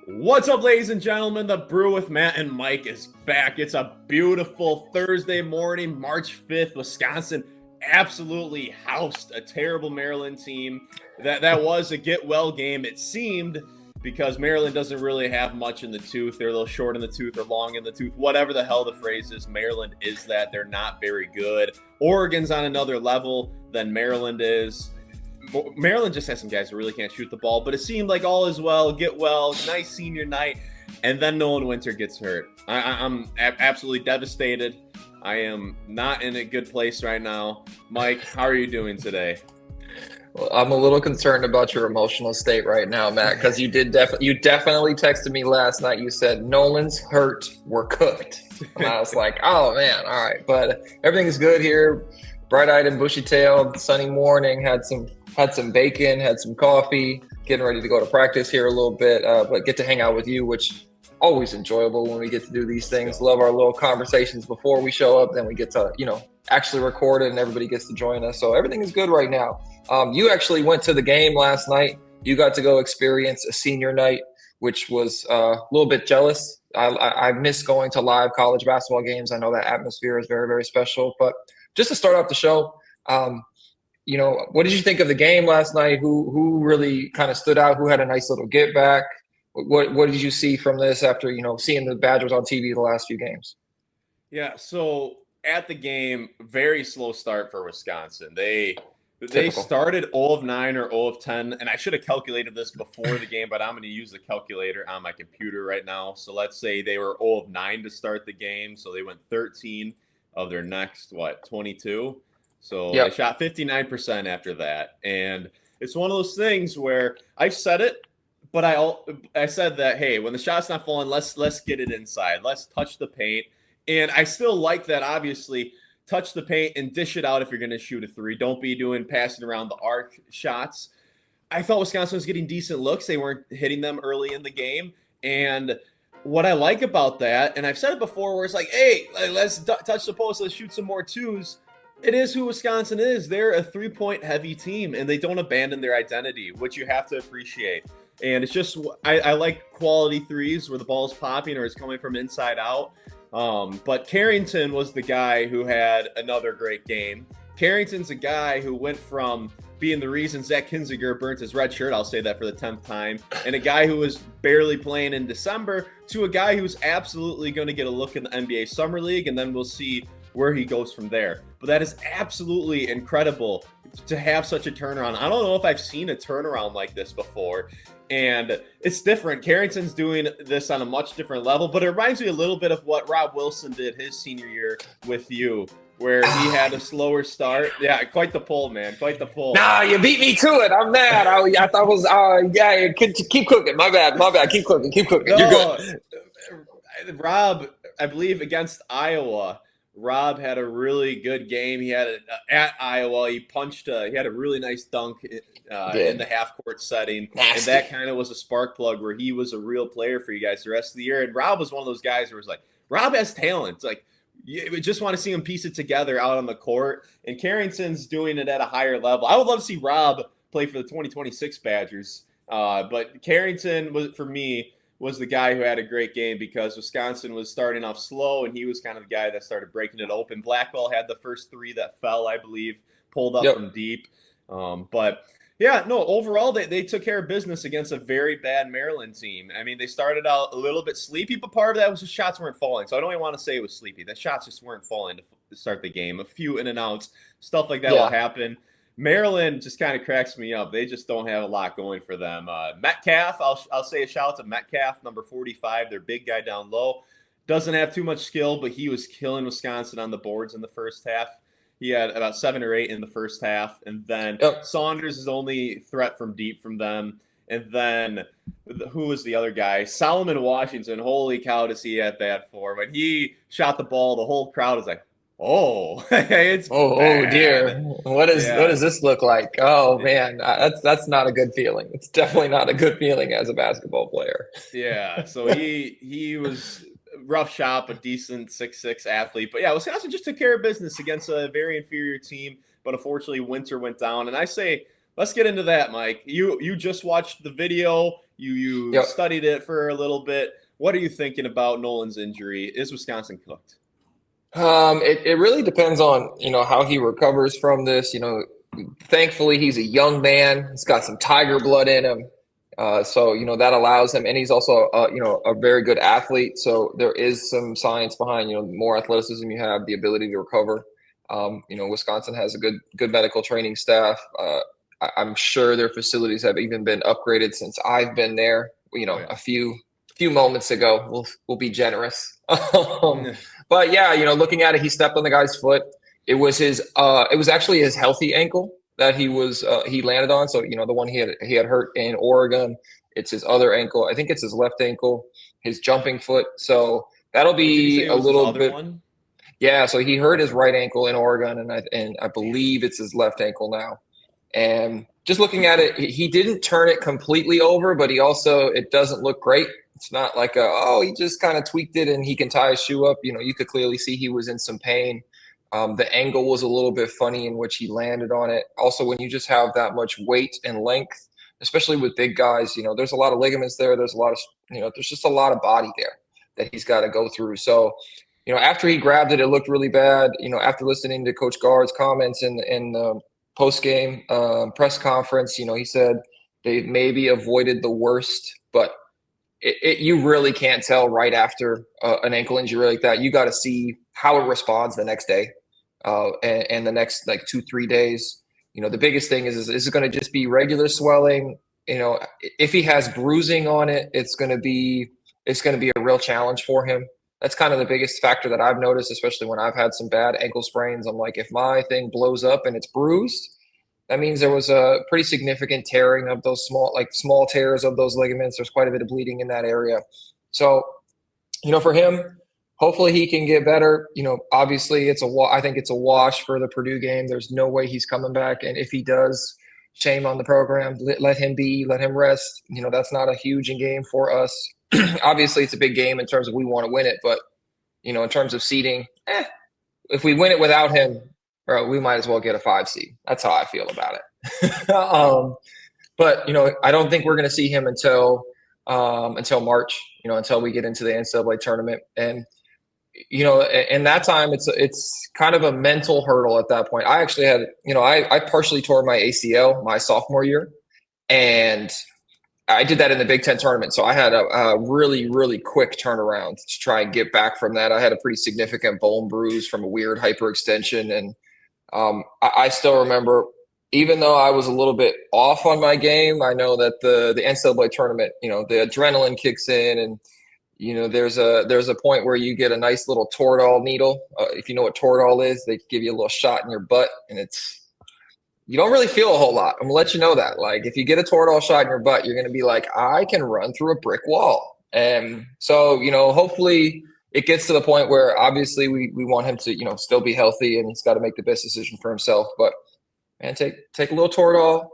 What's up, ladies and gentlemen? The Brew with Matt and Mike is back. It's a beautiful Thursday morning, March 5th. Wisconsin absolutely housed a terrible Maryland team. That was a get-well game, it seemed, because Maryland doesn't really have much in the tooth. They're a little short in the tooth or long in the tooth, whatever the hell the phrase is. Maryland is that. They're not very good. Oregon's on another level than Maryland is. Maryland just has some guys who really can't shoot the ball, but it seemed like all is well, get well, nice senior night, and then Nolan Winter gets hurt. I'm absolutely devastated. I am not in a good place right now. Mike, how are you doing today? Well, I'm a little concerned about your emotional state right now, Matt, because you definitely texted me last night. You said Nolan's hurt, we're cooked, and I was like, oh man, all right. But everything's good here. Bright-eyed and bushy-tailed, sunny morning. Had some bacon, had some coffee. Getting ready to go to practice here a little bit, but get to hang out with you, which always enjoyable when we get to do these things. Love our little conversations before we show up. Then we get to actually record it, and everybody gets to join us. So everything is good right now. You actually went to the game last night. You got to go experience a senior night, which was a little bit jealous. I miss going to live college basketball games. I know that atmosphere is very, very special. But just to start off the show, what did you think of the game last night? Who really kind of stood out? Who had a nice little get back? What did you see from this after seeing the Badgers on TV the last few games? Yeah, so at the game, very slow start for Wisconsin. They started 0 of 9 or 0 of 10, and I should have calculated this before the game, but I'm going to use the calculator on my computer right now. So let's say they were 0 of 9 to start the game, so they went 13 of their next 22. So They shot 59% after that, and it's one of those things where I've said it, but I said that, hey, when the shot's not falling, let's get it inside, let's touch the paint, and I still like that. Obviously, touch the paint and dish it out if you're going to shoot a three. Don't be doing passing around the arc shots. I thought Wisconsin was getting decent looks. They weren't hitting them early in the game, and what I like about that, and I've said it before, where it's like, hey, let's touch the post, let's shoot some more twos. It is who Wisconsin is. They're a three-point heavy team, and they don't abandon their identity, which you have to appreciate. And it's just, I like quality threes where the ball's popping or it's coming from inside out. But Carrington was the guy who had another great game. Carrington's a guy who went from being the reason Zach Kinziger burnt his red shirt, I'll say that for the 10th time, and a guy who was barely playing in December, to a guy who's absolutely going to get a look in the NBA Summer League, and then we'll see where he goes from there. But that is absolutely incredible to have such a turnaround. I don't know if I've seen a turnaround like this before, and it's different. Carrington's doing this on a much different level, but it reminds me a little bit of what Rob Wilson did his senior year with you, where he had a slower start. Yeah, quite the pull, man. Quite the pull. Nah, you beat me to it. I'm mad. I thought it was keep cooking. My bad. Keep cooking. No, you're good. Rob, I believe against Iowa, Rob had a really good game. He had at Iowa. He had a really nice dunk in the half-court setting. Nasty. And that kind of was a spark plug where he was a real player for you guys the rest of the year. And Rob was one of those guys who was like, Rob has talent. It's like, you just want to see him piece it together out on the court. And Carrington's doing it at a higher level. I would love to see Rob play for the 2026 Badgers. But Carrington, was the guy who had a great game because Wisconsin was starting off slow, and he was kind of the guy that started breaking it open. Blackwell had the first three that fell, I believe, pulled up from deep. Overall, they took care of business against a very bad Maryland team. I mean, they started out a little bit sleepy, but part of that was the shots weren't falling. So I don't even want to say it was sleepy. The shots just weren't falling to start the game. A few in and outs, stuff like that will happen. Maryland just kind of cracks me up. They just don't have a lot going for them. Metcalf, I'll say a shout out to Metcalf, number 45, their big guy down low. Doesn't have too much skill, but he was killing Wisconsin on the boards in the first half. He had about 7 or 8 in the first half. And then Saunders is the only threat from deep from them. And then who was the other guy? Solomon Washington. Holy cow, does he have bad for? When he shot the ball, the whole crowd was like, oh, it's oh dear. What does this look like? Oh man, that's not a good feeling. It's definitely not a good feeling as a basketball player. Yeah, so he was rough shot, but decent 6'6" athlete. But yeah, Wisconsin just took care of business against a very inferior team. But unfortunately, Winter went down. And I say, let's get into that, Mike. You just watched the video. You Yep. studied it for a little bit. What are you thinking about Nolan's injury? Is Wisconsin cooked? It really depends on, how he recovers from this. Thankfully he's a young man. He's got some tiger blood in him. So, that allows him, and he's also, a very good athlete. So there is some science behind, the more athleticism you have, the ability to recover. Wisconsin has a good medical training staff. I'm sure their facilities have even been upgraded since I've been there. Yeah. A few moments ago. We'll be generous. But yeah, looking at it, he stepped on the guy's foot. It was actually his healthy ankle that he landed on. So the one he had hurt in Oregon. It's his other ankle. I think it's his left ankle, his jumping foot. So that'll Did you be say it a was his little other bit. one? Yeah, so he hurt his right ankle in Oregon, and I believe it's his left ankle now. And just looking at it, he didn't turn it completely over, but it doesn't look great. It's not like he just kind of tweaked it and he can tie his shoe up. You could clearly see he was in some pain. The angle was a little bit funny in which he landed on it. Also, when you just have that much weight and length, especially with big guys, there's a lot of ligaments there. There's a lot of, there's just a lot of body there that he's got to go through. So, after he grabbed it, it looked really bad. After listening to Coach Gard's comments in the post-game press conference, he said they maybe avoided the worst, but you really can't tell right after an ankle injury like that. You got to see how it responds the next day and the next like 2-3 days. The biggest thing is it going to just be regular swelling? If he has bruising on it, it's going to be a real challenge for him. That's kind of the biggest factor that I've noticed, especially when I've had some bad ankle sprains. I'm like, if my thing blows up and it's bruised, that means there was a pretty significant tearing of those small tears of those ligaments. There's quite a bit of bleeding in that area. So, for him, hopefully he can get better. Obviously I think it's a wash for the Purdue game. There's no way he's coming back. And if he does, shame on the program. Let him rest. That's not a huge game for us. Obviously it's a big game in terms of we want to win it, but in terms of seeding, if we win it without him, we might as well get a 5 seed. That's how I feel about it. But I don't think we're going to see him until March. Until we get into the NCAA tournament, and in that time, it's kind of a mental hurdle at that point. I actually had, I partially tore my ACL my sophomore year, and I did that in the Big Ten tournament. So I had a really, really quick turnaround to try and get back from that. I had a pretty significant bone bruise from a weird hyperextension. And I still remember, even though I was a little bit off on my game, I know that the NCAA tournament, the adrenaline kicks in, and there's a point where you get a nice little Toradol needle. If you know what Toradol is, they give you a little shot in your butt, and you don't really feel a whole lot. I'm gonna let you know that. Like, if you get a Toradol shot in your butt, you're gonna be like, I can run through a brick wall. And so, hopefully it gets to the point where obviously we want him to, still be healthy, and he's got to make the best decision for himself. But man, take a little Toradol,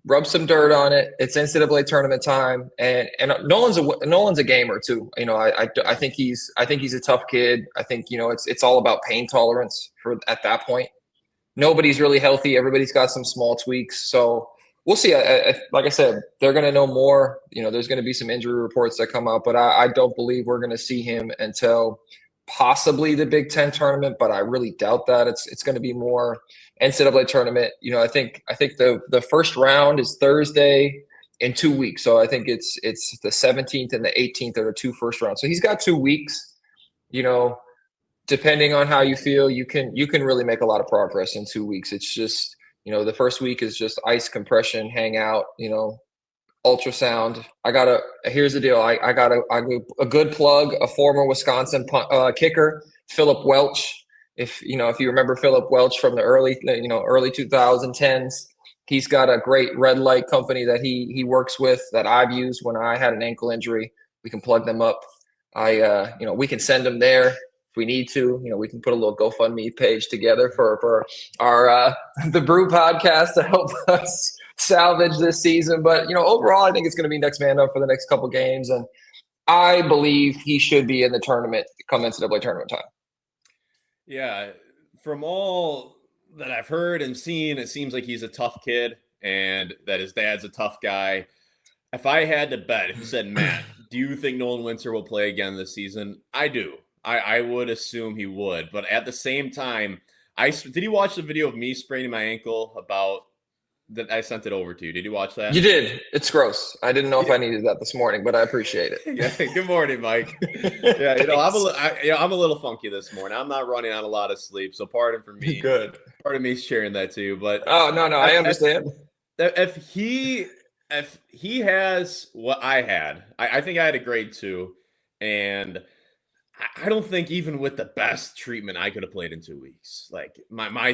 rub some dirt on it. It's NCAA tournament time, and Nolan's a gamer too. I think he's a tough kid. I think it's all about pain tolerance at that point. Nobody's really healthy. Everybody's got some small tweaks. So we'll see. Like I said, they're going to know more. There's going to be some injury reports that come out, but I don't believe we're going to see him until possibly the Big Ten tournament, but I really doubt that. It's going to be more NCAA tournament. I think the first round is Thursday in 2 weeks. So I think it's the 17th and the 18th are the 2 first rounds. So he's got 2 weeks. Depending on how you feel, you can really make a lot of progress in 2 weeks. It's just, the first week is just ice compression, hang out, ultrasound. Here's the deal. I got a good plug, a former Wisconsin kicker, Philip Welch. If you remember Philip Welch from the early 2010s, he's got a great red light company that he works with that I've used when I had an ankle injury. We can plug them up. We can send them there. If we need to, we can put a little GoFundMe page together for our the Brew podcast to help us salvage this season. But overall, I think it's going to be next man up for the next couple games, and I believe he should be in the tournament come NCAA tournament time. Yeah, from all that I've heard and seen, it seems like he's a tough kid, and that his dad's a tough guy. If I had to bet, if you said, Matt, do you think Nolan Winter will play again this season? I do. I would assume he would. But at the same time, did you watch the video of me spraining my ankle about that? I sent it over to you. Did you watch You that? did. It's gross. I didn't know if Yeah. I needed that this morning, but I appreciate it. Yeah. Good morning, Mike. Yeah, I'm a little funky this morning. I'm not running on a lot of sleep, so pardon for me. Good. Pardon me sharing that too. But Oh, no, I understand. if he has what I had, I think I had a grade 2, and I don't think even with the best treatment I could have played in 2 weeks. Like my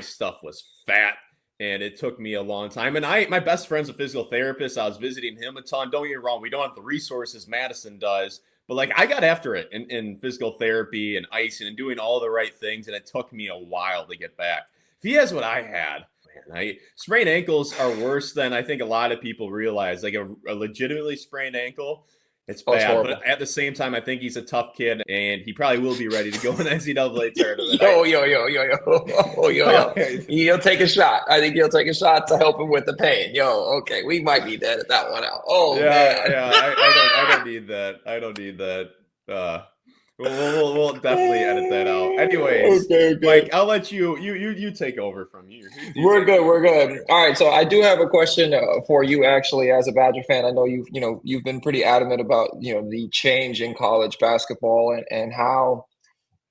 stuff was fat, and it took me a long time. And my best friend's a physical therapist. I was visiting him a ton. Don't get me wrong, we don't have the resources Madison does, but like I got after it in physical therapy and icing and doing all the right things, and it took me a while to get back. If he has what I had, man, sprained ankles are worse than I think a lot of people realize. Like a legitimately sprained ankle, it's bad. But at the same time, I think he's a tough kid, and he probably will be ready to go in the NCAA tournament. He'll take a shot. I think he'll take a shot to help him with the pain. Okay, we might need to edit that one out. I don't need that. I don't need that. We'll definitely edit that out. Anyways, okay. Mike, I'll let you take over from here. We're good. All right, so I do have a question for you actually as a Badger fan. I know you've been pretty adamant about the change in college basketball and how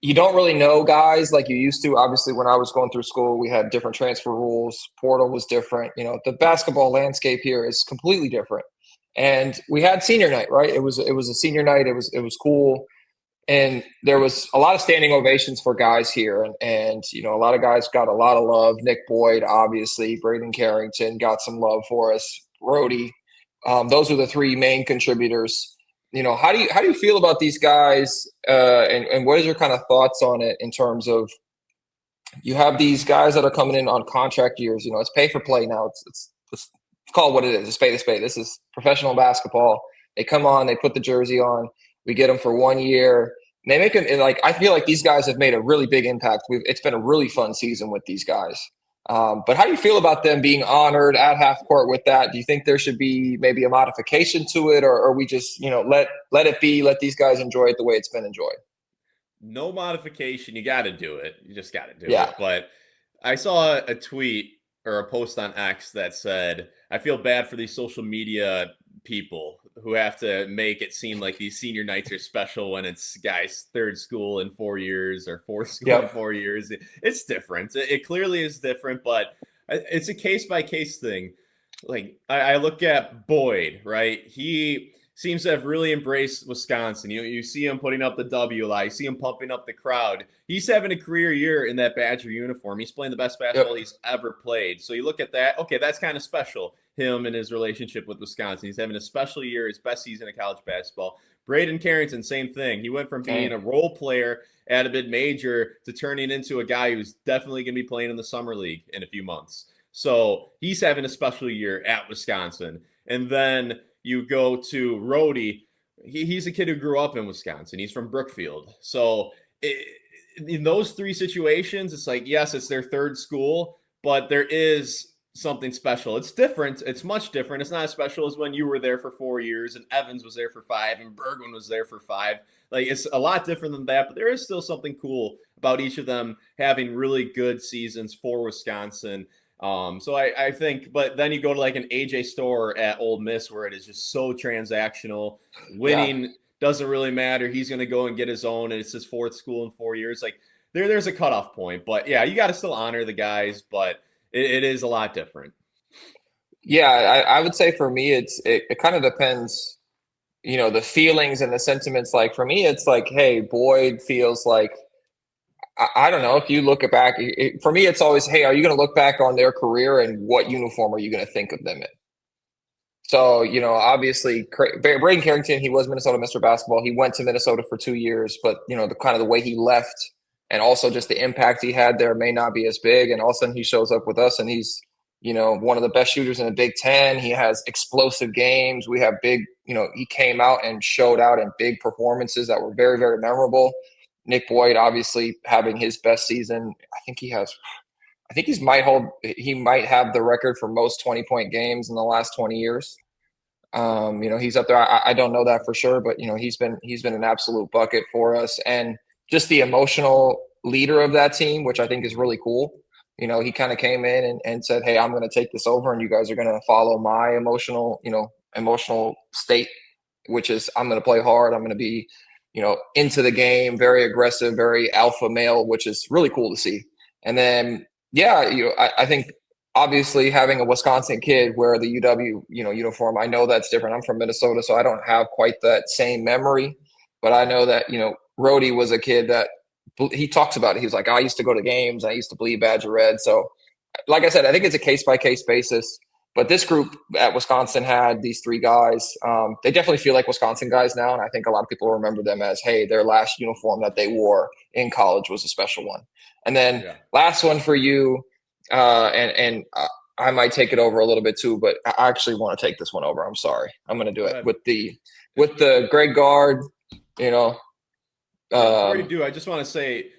you don't really know guys like you used to. Obviously, when I was going through school, we had different transfer rules. Portal was different. The basketball landscape here is completely different. And we had senior night, right? It was a senior night. It was cool. And there was a lot of standing ovations for guys here. And a lot of guys got a lot of love. Nick Boyd, obviously. Braden Carrington got some love for us. Brody. Those are the three main contributors. How do you feel about these guys? And what is your kind of thoughts on it in terms of you have these guys that are coming in on contract years? It's pay for play now. It's called what it is. It's pay to spade. This is professional basketball. They come on, they put the jersey on. We get them for 1 year. They make it like I feel like these guys have made a really big impact. It's been a really fun season with these guys. But how do you feel about them being honored at half court with that? Do you think there should be maybe a modification to it, or we just let it be, let these guys enjoy it the way it's been enjoyed? No modification. You got to do it. You just got to do it. But I saw a tweet or a post on X that said, I feel bad for these social media people who have to make it seem like these senior nights are special when it's guys' third school in 4 years or fourth school in 4 years. It's different. It clearly is different, but it's a case by case thing. Like I look at Boyd, right? He seems to have really embraced Wisconsin. You see him putting up the W line. You see him pumping up the crowd. He's having a career year in that Badger uniform. He's playing the best basketball he's ever played. So you look at that. Okay, that's kind of special, him and his relationship with Wisconsin. He's having a special year, his best season of college basketball. Braden Carrington, same thing. He went from being a role player at a mid-major to turning into a guy who's definitely going to be playing in the summer league in a few months. So he's having a special year at Wisconsin. And then you go to Rhodey. He's a kid who grew up in Wisconsin. He's from Brookfield. So in those three situations, it's like, yes, it's their third school, but there is something special. It's different. It's much different. It's not as special as when you were there for 4 years and Evans was there for 5 and Bergman was there for 5. Like, it's a lot different than that, but there is still something cool about each of them having really good seasons for Wisconsin. So I think, but then you go to like an AJ Storr at Ole Miss where it is just so transactional. Winning doesn't really matter. He's going to go and get his own, and it's his fourth school in 4 years. Like there's a cutoff point, but yeah, you got to still honor the guys, but it is a lot different. Yeah, I would say for me, it kind of depends, the feelings and the sentiments. Like for me, it's like, hey, Boyd feels like, I don't know if you look back. For me, it's always, hey, are you going to look back on their career and what uniform are you going to think of them in? So, obviously, Braden Carrington, he was Minnesota Mr. Basketball. He went to Minnesota for 2 years, but, the kind of the way he left and also just the impact he had there may not be as big. And all of a sudden he shows up with us and he's, one of the best shooters in the Big Ten. He has explosive games. We have big, he came out and showed out in big performances that were very, very memorable. Nick Boyd, obviously having his best season. He might have the record for most 20-point games in the last 20 years. He's up there. I don't know that for sure, but he's been an absolute bucket for us, and just the emotional leader of that team, which I think is really cool. He kind of came in and said, "Hey, I'm going to take this over, and you guys are going to follow my emotional state, which is I'm going to play hard. I'm going to be, into the game, very aggressive, very alpha male, which is really cool to see." And then, yeah, I think obviously having a Wisconsin kid wear the UW, uniform, I know that's different. I'm from Minnesota, so I don't have quite that same memory, but I know that, Rhodey was a kid that he talks about it. He was like, I used to go to games. I used to bleed Badger Red. So like I said, I think it's a case-by-case basis. But this group at Wisconsin had these three guys. They definitely feel like Wisconsin guys now, and I think a lot of people remember them as, hey, their last uniform that they wore in college was a special one. And then last one for you, and I might take it over a little bit too, but I actually want to take this one over. I'm sorry. I'm going to do it with the Greg Gard, Before you do, I just want to say,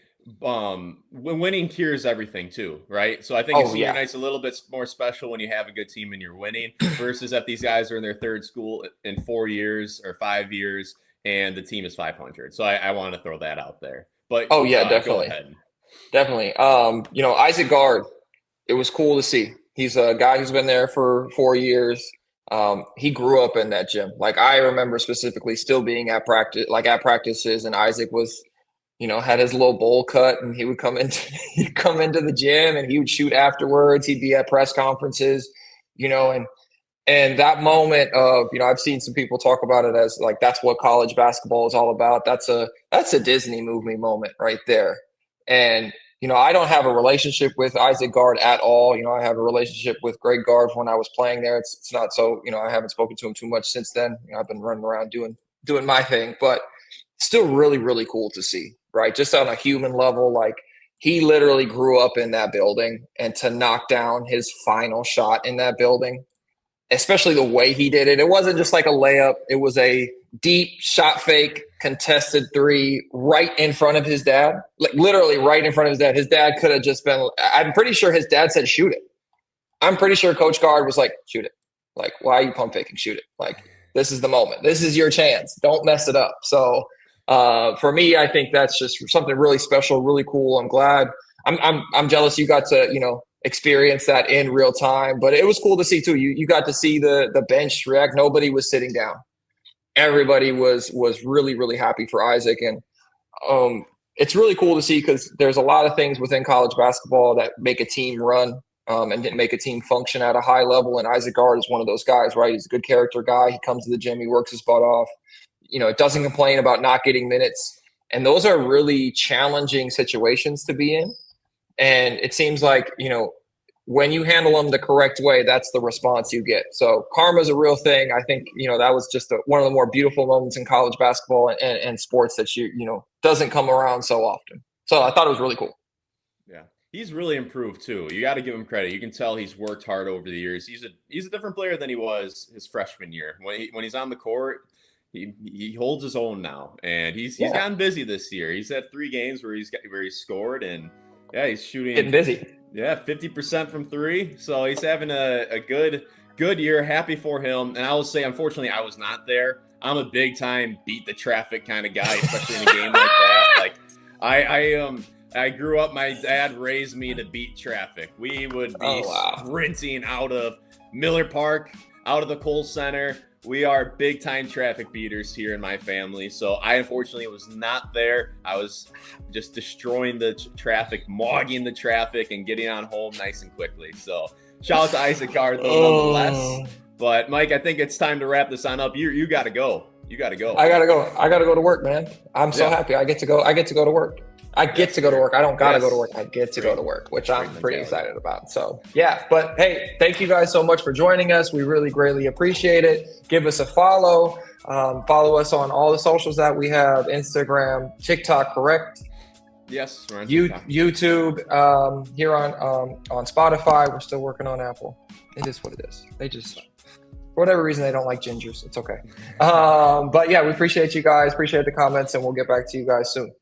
when winning cures everything too, right? So I think senior night's a little bit more special when you have a good team and you're winning versus if these guys are in their third school in 4 years or 5 years and the team is 500. So I want to throw that out there. But definitely, definitely. Isaac Gard, it was cool to see. He's a guy who's been there for 4 years. He grew up in that gym. Like I remember specifically still being at practices, and Isaac was, had his little bowl cut, and he would come into the gym and he would shoot afterwards. He'd be at press conferences, and that moment of, I've seen some people talk about it as like, that's what college basketball is all about. That's a Disney movie moment right there. And, I don't have a relationship with Isaac Gard at all. I have a relationship with Greg Gard when I was playing there. It's not so, I haven't spoken to him too much since then. I've been running around doing my thing, but still really, really cool to see, right? Just on a human level, like he literally grew up in that building, and to knock down his final shot in that building, especially the way he did it. It wasn't just like a layup. It was a deep shot fake, contested three right in front of his dad, like literally right in front of his dad. His dad could have just been, I'm pretty sure his dad said, shoot it. I'm pretty sure Coach Gard was like, shoot it. Like, why are you pump faking? Shoot it. Like, this is the moment. This is your chance. Don't mess it up. So for me, I think that's just something really special, really cool. I'm glad. I'm jealous you got to, experience that in real time, but it was cool to see too. You got to see the bench react. Nobody was sitting down. Everybody was really, really happy for Isaac. And it's really cool to see because there's a lot of things within college basketball that make a team run and didn't make a team function at a high level. And Isaac Gard is one of those guys, right? He's a good character guy. He comes to the gym, he works his butt off, doesn't complain about not getting minutes. And those are really challenging situations to be in. And it seems like, when you handle them the correct way, that's the response you get. So karma is a real thing. I think, that was just one of the more beautiful moments in college basketball and sports that doesn't come around so often. So I thought it was really cool. Yeah. He's really improved too. You got to give him credit. You can tell he's worked hard over the years. He's a different player than he was his freshman year. When he's on the court, he holds his own now, and he's gotten busy this year. He's had 3 games where he's scored, and he's shooting. Getting busy. Yeah, 50% from 3. So he's having a good year. Happy for him. And I will say, unfortunately, I was not there. I'm a big time beat the traffic kind of guy, especially in a game like that. Like I grew up. My dad raised me to beat traffic. We would be sprinting out of Miller Park, out of the Kohl Center. We are big time traffic beaters here in my family. So I unfortunately was not there. I was just destroying the traffic, mogging the traffic, and getting on home nice and quickly. So shout out to Isaac Gard nonetheless. But Mike, I think it's time to wrap this on up. You got to go. You got to go. I got to go. I got to go to work, man. I'm so happy. I get to go to work. I get to go to work. I don't got to go to work. I get to go to work, which I'm pretty excited about. So, but hey, thank you guys so much for joining us. We really greatly appreciate it. Give us a follow. Follow us on all the socials that we have, Instagram, TikTok, correct? Yes. We're on YouTube, here on Spotify. We're still working on Apple. It is what it is. They just, for whatever reason, they don't like gingers. It's okay. But yeah, we appreciate you guys. Appreciate the comments, and we'll get back to you guys soon.